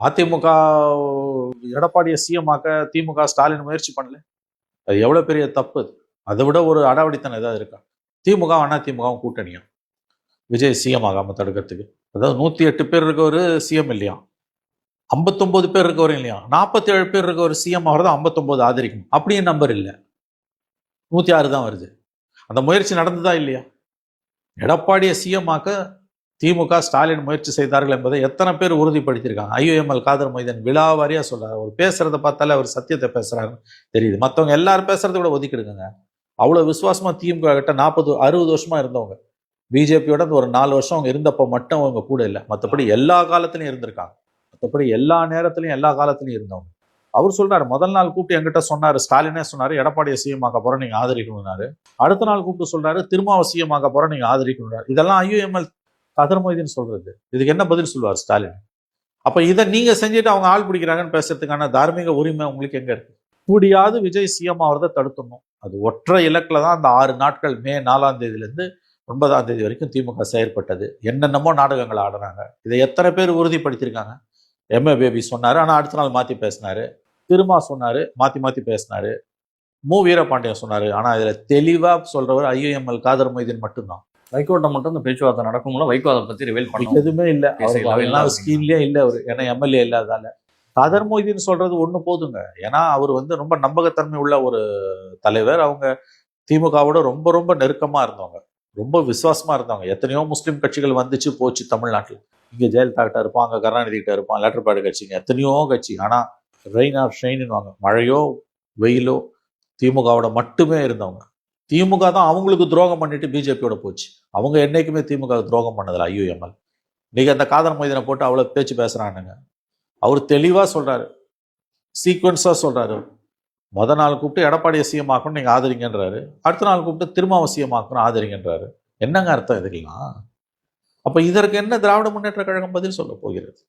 அதிமுக எடப்பாடியை சிஎம் ஆக்க திமுக ஸ்டாலின் முயற்சி பண்ணல. அது எவ்வளவு பெரிய தப்பு. அதை விட ஒரு அடாவடித்தனம் ஏதாவது இருக்கா? திமுக அண்ணா திமுகவும் கூட்டணியா விஜய் சிஎம் ஆகாம தடுக்கிறதுக்கு? அதாவது 108 பேர் இருக்க ஒரு சிஎம் இல்லையா, 59 பேர் இருக்கவரும் இல்லையா, 47 பேர் இருக்க ஒரு சிஎம் ஆகிறது 59 ஆதரிக்கும். அப்படியே நம்பர் இல்லை, 106 தான் வருது. அந்த முயற்சி நடந்ததா இல்லையா? எடப்பாடியை சிஎம் ஆக்க திமுக ஸ்டாலின் முயற்சி செய்தார்கள் என்பதை எத்தனை பேர் உறுதிப்படுத்தியிருக்காங்க? ஐயுஎம்எல் காதர் மைதன் விழாவாரியா சொல்றாரு. அவர் பேசுறத பார்த்தாலே அவர் சத்தியத்தை பேசுறாருன்னு தெரியுது. மற்றவங்க எல்லாரும் பேசுறத கூட ஒதுக்கிடுங்க. அவ்வளவு விசுவாசமா திமுக கிட்ட 40-60 வருஷமா இருந்தவங்க. பிஜேபியோட ஒரு 4 வருஷம் அவங்க இருந்தப்ப மட்டும் அவங்க கூட இல்லை, மற்றபடி எல்லா காலத்திலையும் இருந்திருக்காங்க. மற்றபடி எல்லா நேரத்திலையும் எல்லா காலத்திலையும் இருந்தவங்க. அவர் சொல்றாரு, முதல் நாள் கூப்பிட்டு என்கிட்ட சொன்னாரு, ஸ்டாலினே சொன்னாரு எடப்பாடியை சிஎம் ஆக்க போற நீங்க ஆதரிக்கணும்னாரு. அடுத்த நாள் கூப்பிட்டு சொல்றாரு திருமாவை சிஎம் ஆக்க போற நீங்க ஆதரிக்கணும்னாரு. இதெல்லாம் ஐயுஎம்எல் காதர் மொய்தீன் சொல்றது. இதுக்கு என்ன பதில் சொல்லுவார் ஸ்டாலின்? அப்ப இதை நீங்க செஞ்சுட்டு அவங்க ஆள் பிடிக்கிறாங்கன்னு பேசுறதுக்கான தார்மீக உரிமை உங்களுக்கு எங்க இருக்கு? கூடியாவது விஜய் சிஎம் ஆகிறத தடுத்துடணும். அது ஒற்றை இலக்கில் தான் அந்த 6 நாட்கள் மே 4ஆம் தேதியிலிருந்து 9ஆம் தேதி வரைக்கும் திமுக செயற்பட்டது. என்னென்னமோ நாடகங்கள் ஆடுறாங்க. இதை எத்தனை பேர் உறுதிப்படுத்தியிருக்காங்க? எம்ஏ பேபி சொன்னாரு, ஆனா அடுத்த நாள் மாத்தி பேசினாரு. திருமா சொன்னாரு, மாத்தி பேசினாரு. மு வீரபாண்டியன் சொன்னாரு, ஆனா இதுல தெளிவா சொல்றவர் ஐயுஎம்எல் காதர் மொய்தீன் மட்டும்தான். வைகோட்ட மட்டும் இந்த பேச்சுவார்த்தை நடக்கும்ல, வைகோ அதை பத்தி ரிவீல் பண்ண எதுவுமே இல்லை. அவர் ஸ்கீன்லயே இல்லை அவரு, ஏன்னா எம்எல்ஏ இல்லாதால. காதர் மொய்தீன் சொல்றது ஒண்ணு போதுங்க. ஏன்னா அவர் ரொம்ப நம்பகத்தன்மை உள்ள ஒரு தலைவர். அவங்க திமுகவோட ரொம்ப ரொம்ப நெருக்கமா இருந்தவங்க, ரொம்ப விசுவாசமா இருந்தவங்க. எத்தனையோ முஸ்லீம் கட்சிகள் வந்துச்சு போச்சு தமிழ்நாட்டில். இங்க ஜெயலலிதா கிட்ட இருப்பான், அங்க கருணாநிதி கிட்ட இருப்பான், லெட்டர்பேடு கட்சிங்க, எத்தனையோ கட்சி. ஆனா ரெயின் ஆர் ஷைன்னு வாங்க, மழையோ வெயிலோ திமுகவோட மட்டுமே இருந்தவங்க. திமுக தான் அவங்களுக்கு துரோகம் பண்ணிட்டு பிஜேபியோட போச்சு. அவங்க என்னைக்குமே திமுக துரோகம் பண்ணதில்ல ஐயுஎம்எல். நீங்க அந்த காதர் மொய்தீனை போட்டு அவ்வளவு பேச்சு பேசுறானுங்க. அவர் தெளிவா சொல்றாரு, சீக்வன்ஸா சொல்றாரு. முத நாள் கூப்பிட்டு எடப்பாடியை சிஎம் ஆக்கணும் நீங்க ஆதரிங்கன்றாரு, அடுத்த நாள் கூப்பிட்டு திருமாவை சிஎம் ஆக்கணும் ஆதரிங்கன்றாரு. என்னங்க அர்த்தம் இதுக்கெல்லாம்? அப்ப இதற்கு என்ன திராவிட முன்னேற்ற கழகம் பதில் சொல்ல போகிறது?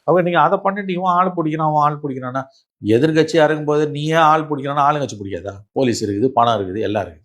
அவங்க நீங்க அதை பண்ணிட்டு இவன் ஆள் பிடிக்கிறான் அவன் ஆள் பிடிக்கிறான்னா, எதிர்கட்சியா இருக்கும்போது நீ ஏன் ஆள் பிடிக்கிறான்னா ஆளுங்கட்சி பிடிக்காதா? போலீஸ் இருக்குது, பணம் இருக்குது, எல்லாம் இருக்குது.